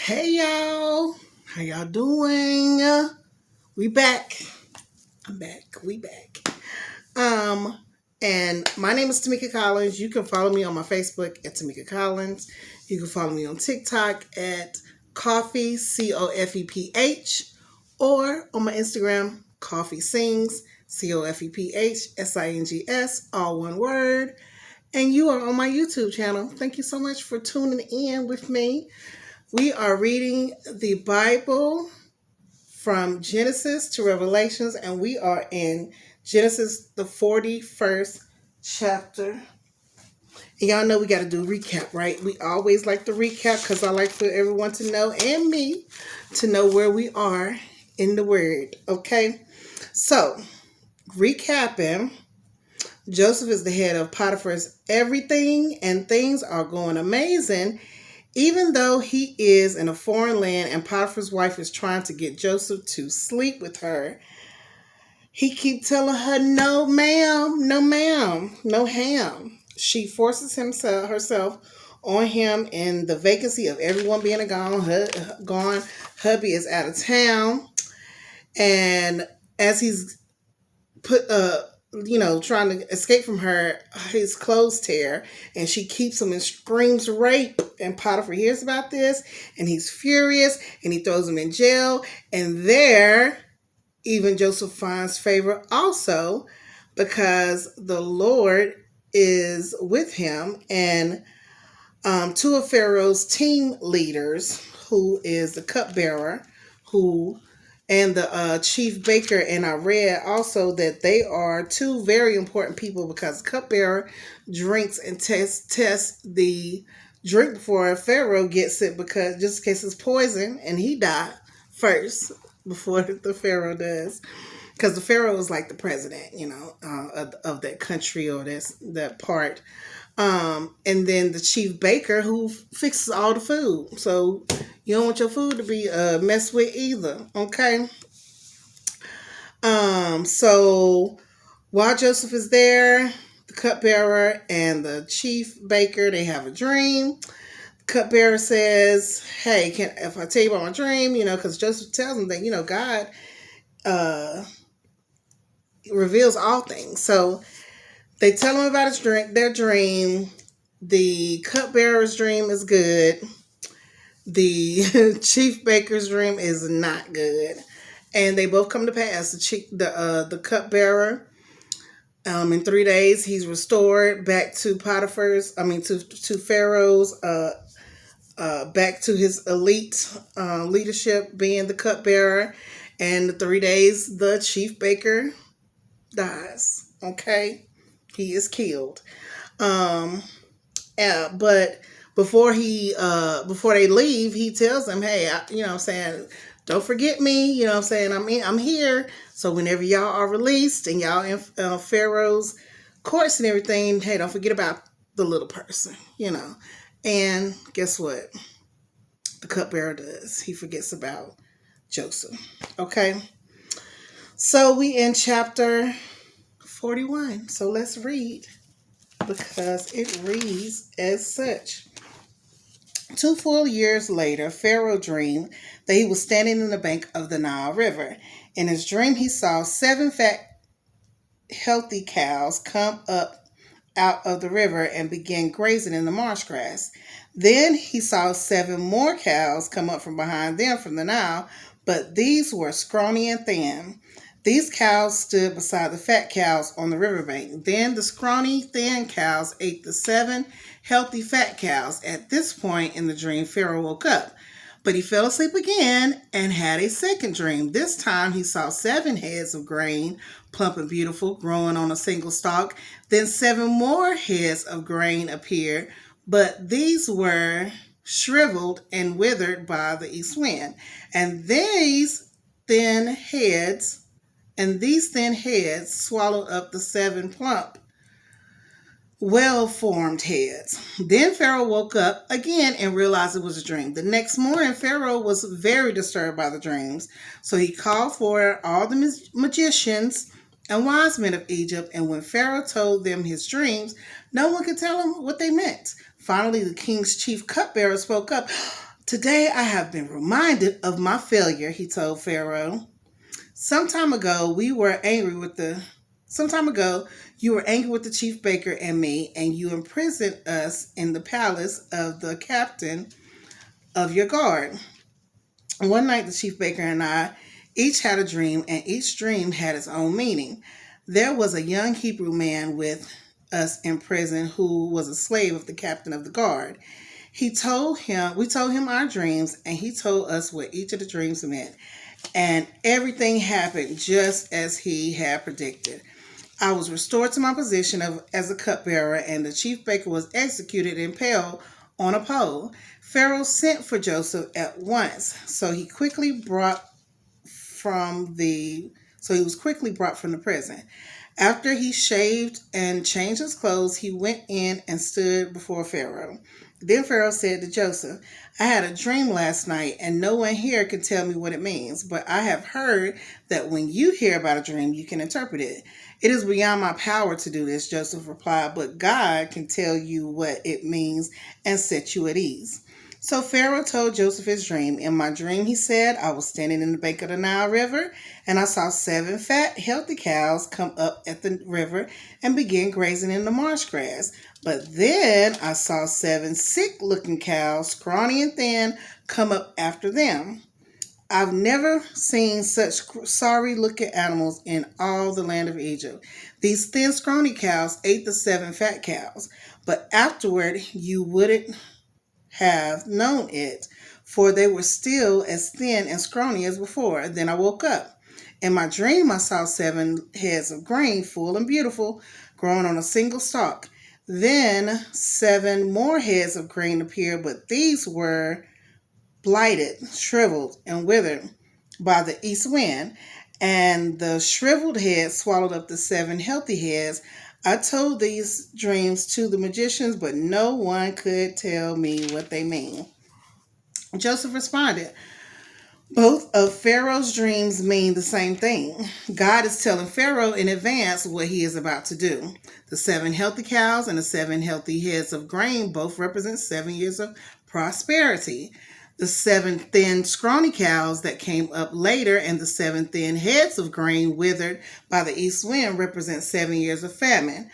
Hey y'all, how y'all doing? We back. I'm back. We back. Um, and my name is Tamika Collins. You can follow me on my Facebook at Tamika Collins. You can follow me on TikTok at Coffee COFEPH, or on my Instagram Coffee Sings COFEPHSINGS, all one word. And you are on my YouTube channel. Thank you so much for tuning in with me. We are reading the Bible from Genesis to Revelations, and we are in Genesis, the 41st chapter. And y'all know we got to do a recap, right? We always like to recap because I like for everyone to know, and me, to know where we are in the Word, okay? So, recapping, Joseph is the head of Potiphar's everything, and things are going amazing. Even though he is in a foreign land and Potiphar's wife is trying to get Joseph to sleep with her, he keeps telling her, no ma'am, no ma'am, no ham. She forces herself on him in the vacancy of everyone being gone. Hubby is out of town. And as he's trying to escape from her, his clothes tear, and she keeps him and screams rape. And Potiphar hears about this, and he's furious, and he throws him in jail. And there, even Joseph finds favor also, because the Lord is with him. And two of Pharaoh's team leaders, who is the cupbearer, and the chief baker, and I read also that they are two very important people because cupbearer drinks and tests the drink before Pharaoh gets it, because just in case it's poison and he died first before the Pharaoh does, because the Pharaoh is like the president, of that country or that part. And then the chief baker who fixes all the food. So you don't want your food to be messed with either. Okay. So while Joseph is there, the cupbearer and the chief baker, they have a dream. The cupbearer says, hey, if I tell you about my dream, because Joseph tells him that, God reveals all things. So they tell him about their dream. The cupbearer's dream is good. The chief baker's dream is not good, and they both come to pass. The cupbearer, in 3 days, he's restored back to to Pharaoh's, back to his elite leadership, being the cupbearer. And the 3 days, the chief baker dies. Okay, he is killed. But before they leave, he tells them, hey, don't forget me, I'm here. So whenever y'all are released and y'all in Pharaoh's courts and everything, hey, don't forget about the little person, And guess what? The cupbearer does. He forgets about Joseph. Okay. So we in chapter 41. So let's read, because it reads as such. 2 full years later, Pharaoh dreamed that he was standing in the bank of the Nile River. In his dream, he saw 7 fat, healthy cows come up out of the river and began grazing in the marsh grass. Then he saw 7 more cows come up from behind them from the Nile, but these were scrawny and thin. These cows stood beside the fat cows on the riverbank. Then the scrawny, thin cows ate the 7 healthy, fat cows. At this point in the dream, Pharaoh woke up, but he fell asleep again and had a second dream. This time he saw 7 heads of grain, plump and beautiful, growing on a single stalk. Then 7 more heads of grain appeared, but these were shriveled and withered by the east wind. And these thin heads swallowed up the 7 plump, well-formed heads. Then Pharaoh woke up again and realized it was a dream. The next morning, Pharaoh was very disturbed by the dreams. So he called for all the magicians and wise men of Egypt. And when Pharaoh told them his dreams, no one could tell him what they meant. Finally, the king's chief cupbearer spoke up. Today I have been reminded of my failure, he told Pharaoh. Some time ago, we were angry with the some time ago, you were angry with the chief baker and me, and you imprisoned us in the palace of the captain of your guard. One night, the chief baker and I each had a dream, and each dream had its own meaning. There was a young Hebrew man with us in prison who was a slave of the captain of the guard. We told him our dreams, and he told us what each of the dreams meant. And everything happened just as he had predicted. I was restored to my position as a cupbearer, and the chief baker was executed and impaled on a pole. Pharaoh sent for Joseph at once, from the so he was quickly brought from the prison. After he shaved and changed his clothes, he went in and stood before Pharaoh. Then Pharaoh said to Joseph, I had a dream last night, and no one here can tell me what it means, but I have heard that when you hear about a dream, you can interpret it. It is beyond my power to do this, Joseph replied, but God can tell you what it means and set you at ease. So Pharaoh told Joseph his dream. In my dream, he said, I was standing in the bank of the Nile River, and I saw 7 fat, healthy cows come up at the river and begin grazing in the marsh grass. But then I saw 7 sick-looking cows, scrawny and thin, come up after them. I've never seen such sorry-looking animals in all the land of Egypt. These thin, scrawny cows ate the 7 fat cows, but afterward you wouldn't have known it, for they were still as thin and scrawny as before. Then I woke up. In my dream, I saw 7 heads of grain, full and beautiful, growing on a single stalk. Then 7 more heads of grain appeared, but these were blighted, shriveled, and withered by the east wind, and the shriveled heads swallowed up the 7 healthy heads. I told these dreams to the magicians, but no one could tell me what they mean. Joseph responded, both of Pharaoh's dreams mean the same thing. God is telling Pharaoh in advance what he is about to do. The 7 healthy cows and the 7 healthy heads of grain both represent 7 years of prosperity. The 7 thin, scrawny cows that came up later and the 7 thin heads of grain withered by the east wind represent 7 years of famine.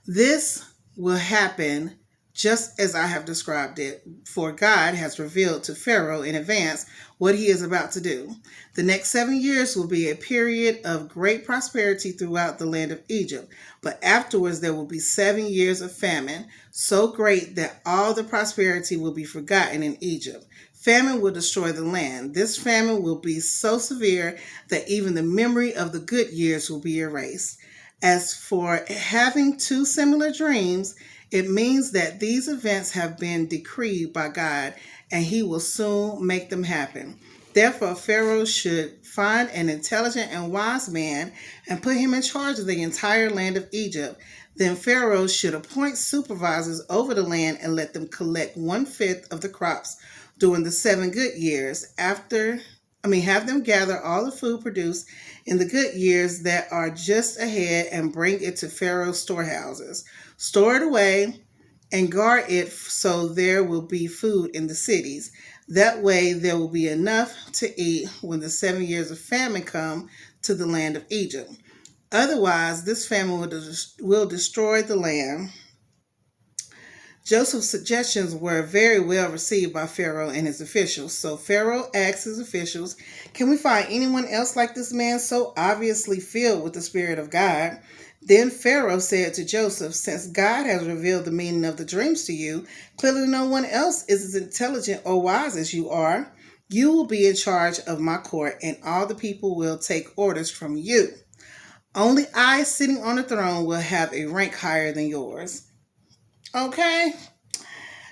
This will happen just as I have described it, for God has revealed to Pharaoh in advance what he is about to do. The next 7 years will be a period of great prosperity throughout the land of Egypt, but afterwards there will be 7 years of famine, so great that all the prosperity will be forgotten in Egypt. Famine will destroy the land. This famine will be so severe that even the memory of the good years will be erased. As for having 2 similar dreams, it means that these events have been decreed by God, and he will soon make them happen. Therefore, Pharaoh should find an intelligent and wise man and put him in charge of the entire land of Egypt. Then Pharaoh should appoint supervisors over the land and let them collect 1/5 of the crops during the 7 good years. Have them gather all the food produced in the good years that are just ahead and bring it to Pharaoh's storehouses. Store it away and guard it so there will be food in the cities. That way there will be enough to eat when the 7 years of famine come to the land of Egypt. Otherwise, this famine will destroy the land. Joseph's suggestions were very well received by Pharaoh and his officials. So Pharaoh asked his officials, can we find anyone else like this man so obviously filled with the Spirit of God? Then Pharaoh said to Joseph, since God has revealed the meaning of the dreams to you, clearly no one else is as intelligent or wise as you are. You will be in charge of my court, and all the people will take orders from you. Only I, sitting on the throne, will have a rank higher than yours. Okay.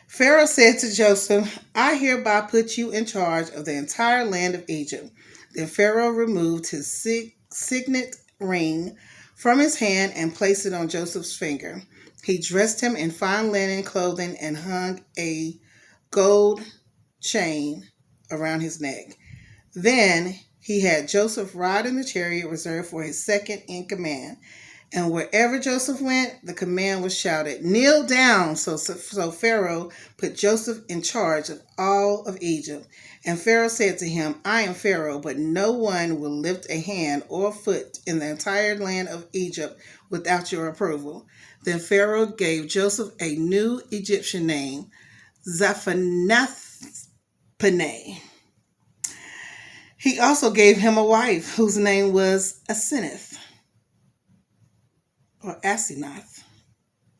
Pharaoh said to Joseph, I hereby put you in charge of the entire land of Egypt. Then Pharaoh removed his signet ring from his hand and placed it on Joseph's finger. He dressed him in fine linen clothing and hung a gold chain around his neck. Then he had Joseph ride in the chariot reserved for his second in command. And wherever Joseph went, the command was shouted, "Kneel down." So Pharaoh put Joseph in charge of all of Egypt. And Pharaoh said to him, "I am Pharaoh, but no one will lift a hand or foot in the entire land of Egypt without your approval." Then Pharaoh gave Joseph a new Egyptian name, Zaphanath-Paneah. He also gave him a wife whose name was Asenath or Asenath.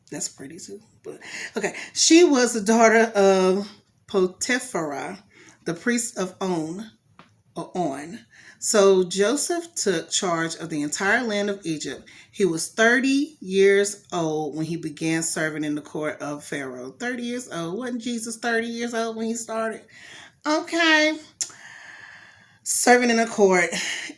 That's pretty too. But okay, she was the daughter of Potipharah, the priest of On. So Joseph took charge of the entire land of Egypt. He was 30 years old when he began serving in the court of Pharaoh. 30 years old. Wasn't Jesus 30 years old when he started? Okay. Serving in the court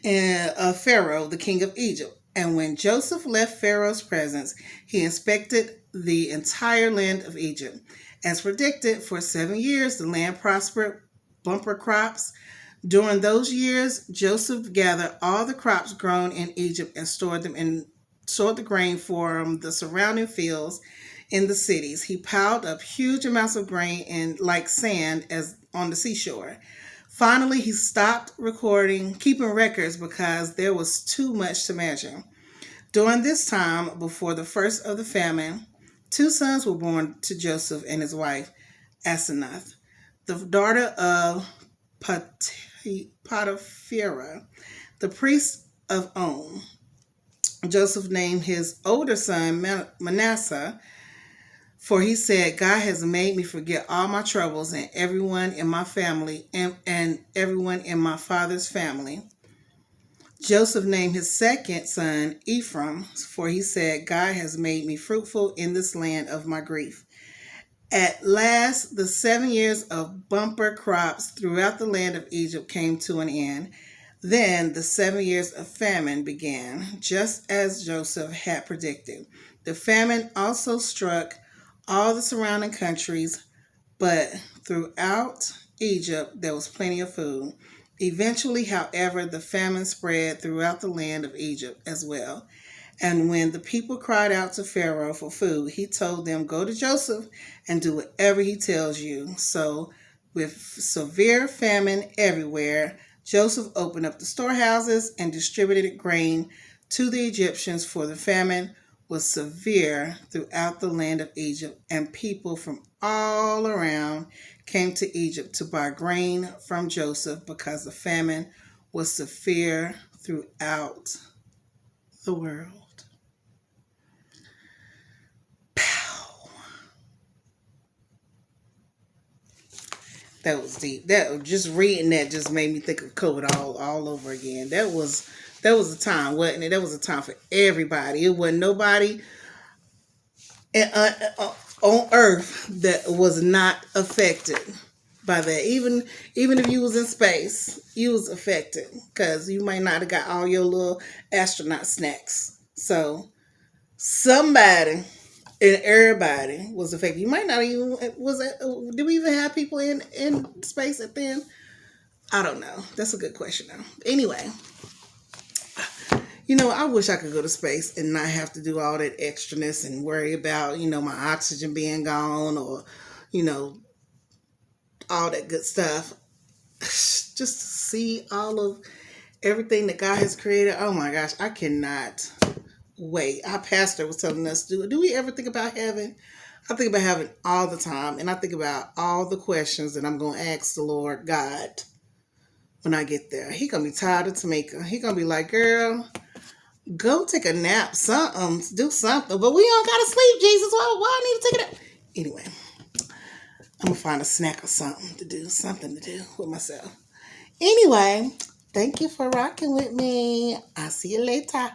of Pharaoh, the king of Egypt. And when Joseph left Pharaoh's presence, he inspected the entire land of Egypt. As predicted, for 7 years the land prospered, bumper crops. During those years, Joseph gathered all the crops grown in Egypt and stored the grain from the surrounding fields in the cities. He piled up huge amounts of grain in like sand as on the seashore. Finally, he stopped keeping records because there was too much to measure. During this time, before the first of the famine, 2 sons were born to Joseph and his wife, Asenath, the daughter of Potipharah, the priest of On. Joseph named his older son Manasseh, for he said, "God has made me forget all my troubles and everyone in my family and everyone in my father's family." Joseph named his second son Ephraim, for he said, "God has made me fruitful in this land of my grief." At last, the 7 years of bumper crops throughout the land of Egypt came to an end. Then the 7 years of famine began, just as Joseph had predicted. The famine also struck all the surrounding countries, but throughout Egypt there was plenty of food. Eventually, however, the famine spread throughout the land of Egypt as well. And when the people cried out to Pharaoh for food, he told them, "Go to Joseph and do whatever he tells you." So, with severe famine everywhere, Joseph opened up the storehouses and distributed grain to the Egyptians, for the famine was severe throughout the land of Egypt, and people from all around came to Egypt to buy grain from Joseph because the famine was severe throughout the world. Pow. That was deep. That just reading that just made me think of COVID all over again. That was a time, wasn't it? That was a time for everybody. It wasn't nobody on earth that was not affected by that. Even if you was in space, you was affected because you might not have got all your little astronaut snacks. So somebody and everybody was affected. You might not even did we even have people in space at then? I don't know. That's a good question though. Anyway, I wish I could go to space and not have to do all that extraness and worry about, my oxygen being gone or, all that good stuff. Just to see all of everything that God has created. Oh my gosh, I cannot wait. Our pastor was telling us, do we ever think about heaven? I think about heaven all the time, and I think about all the questions that I'm going to ask the Lord God when I get there. He going to be tired of Tamika. He going to be like, "Girl, go take a nap, do something." But we don't gotta sleep, Jesus. Why I need to take a nap? Anyway, I'm gonna find a snack or something to do with myself. Anyway, thank you for rocking with me. I'll see you later.